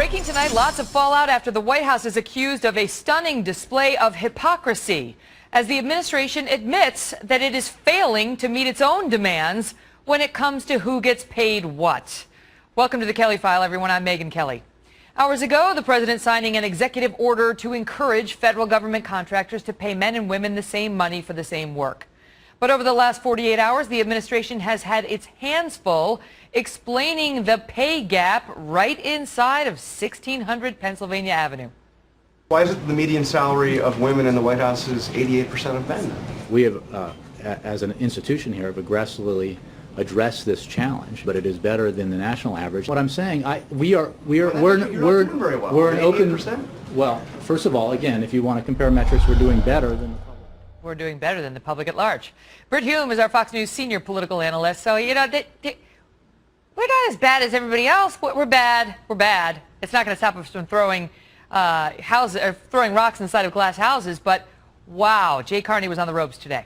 Breaking tonight, lots of fallout after the White House is accused of a stunning display of hypocrisy as the administration admits that it is failing to meet its own demands when it comes to who gets paid what. Welcome to the Kelly File, everyone. I'm Megyn Kelly. Hours ago, the president signing an executive order to encourage federal government contractors to pay men and women the same money for the same work. But over the last 48 hours, the administration has had its hands full explaining the pay gap right inside of 1600 Pennsylvania Avenue. Why is it that the median salary of women in the White House is 88% of men? We have, as an institution here, have aggressively addressed this challenge, but it is better than the national average. What I'm saying, we're an open. Well, first of all, again, if you want to compare metrics, we're doing better than the public. We're doing better than the public at large. Brit Hume is our Fox News senior political analyst. So, you know, we're not as bad as everybody else. We're bad. We're bad. It's not going to stop us from throwing throwing rocks inside of glass houses. But wow, Jay Carney was on the ropes today.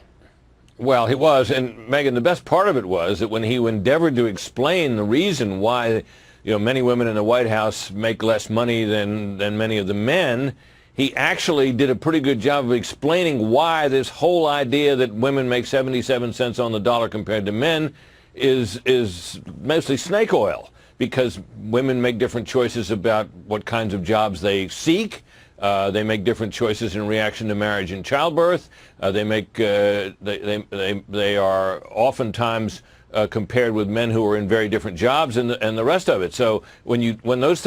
Well, he was, and Megyn, the best part of it was that when he endeavored to explain the reason why, you know, many women in the White House make less money than many of the men, he actually did a pretty good job of explaining why this whole idea that women make 77 cents on the dollar compared to men is mostly snake oil, because women make different choices about what kinds of jobs they seek. They make different choices in reaction to marriage and childbirth. They are oftentimes compared with men who are in very different jobs and the rest of it. So when those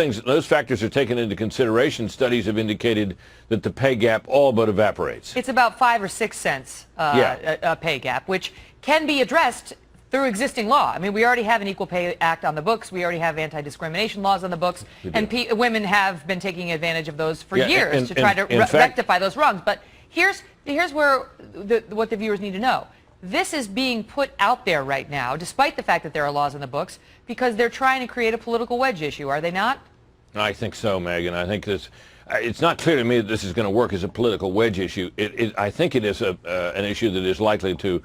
factors are taken into consideration, studies have indicated that the pay gap all but evaporates. It's about 5 or 6 cents a pay gap, which can be addressed through existing law. I mean, we already have an Equal Pay Act on the books. We already have anti-discrimination laws on the books. And women have been taking advantage of those for years to try to rectify those wrongs. But here's where what the viewers need to know. This is being put out there right now, despite the fact that there are laws in the books, because they're trying to create a political wedge issue, are they not? I think so, Megyn. I think it's not clear to me that this is going to work as a political wedge issue. I think it is an issue that is likely to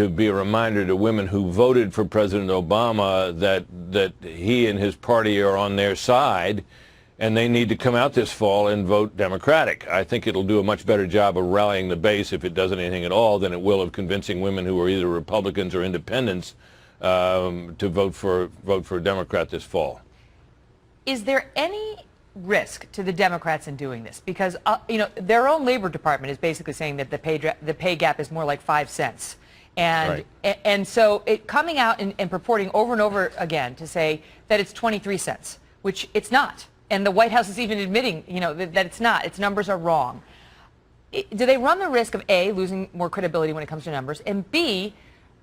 be a reminder to women who voted for President Obama that he and his party are on their side, and they need to come out this fall and vote Democratic. I think it'll do a much better job of rallying the base, if it does anything at all, than it will of convincing women who are either Republicans or independents to vote for a Democrat this fall. Is there any risk to the Democrats in doing this? Because you know, their own Labor Department is basically saying that the pay gap is more like 5 cents. And, right. and so it coming out and purporting over and over again to say that it's 23 cents, which it's not. And the White House is even admitting, you know, that it's not. Its numbers are wrong. Do they run the risk of A, losing more credibility when it comes to numbers, and B,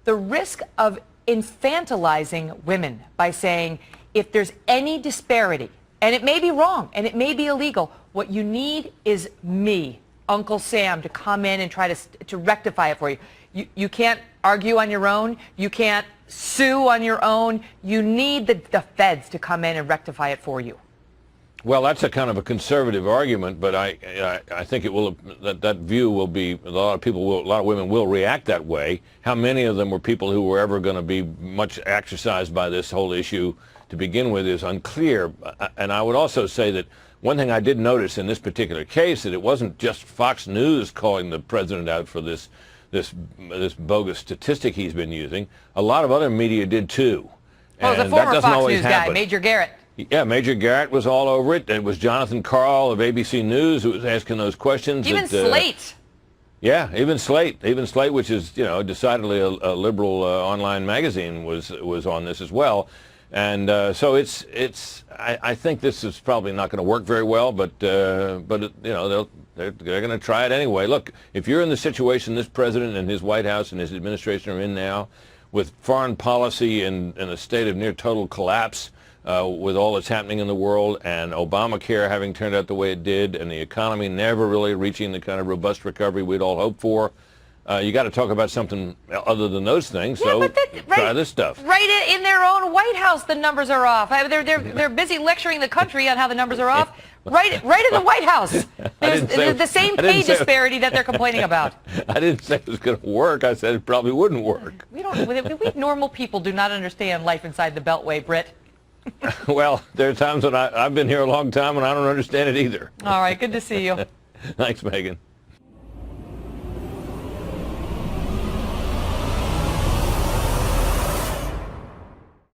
the risk of infantilizing women by saying if there's any disparity, and it may be wrong and it may be illegal, what you need is me, Uncle Sam, to come in and try to rectify it for you. You can't argue on your own. You can't sue on your own. You need the feds to come in and rectify it for you. Well, that's a kind of a conservative argument, but I think it will, that view will be, a lot of women will react that way. How many of them were people who were ever going to be much exercised by this whole issue to begin with is unclear. And I would also say that one thing I did notice in this particular case, that it wasn't just Fox News calling the president out for this bogus statistic he's been using. A lot of other media did too. Oh, the former Fox News guy, Major Garrett. Yeah, Major Garrett was all over it. It was Jonathan Karl of ABC News who was asking those questions. Even Slate. Yeah, even Slate, which is, you know, decidedly a liberal online magazine, was on this as well. And so I think this is probably not going to work very well, but you know, they're going to try it anyway. Look, if you're in the situation this president and his White House and his administration are in now, with foreign policy in a state of near total collapse, with all that's happening in the world, and Obamacare having turned out the way it did, and the economy never really reaching the kind of robust recovery we'd all hoped for, you got to talk about something other than those things. Yeah, so try this stuff. Right in their own White House, the numbers are off. They're busy lecturing the country on how the numbers are off. Right in the White House. There's the same pay disparity that they're complaining about. I didn't say it was going to work. I said it probably wouldn't work. We normal people do not understand life inside the Beltway, Brit. Well, there are times when I've been here a long time and I don't understand it either. All right, good to see you. Thanks, Megan.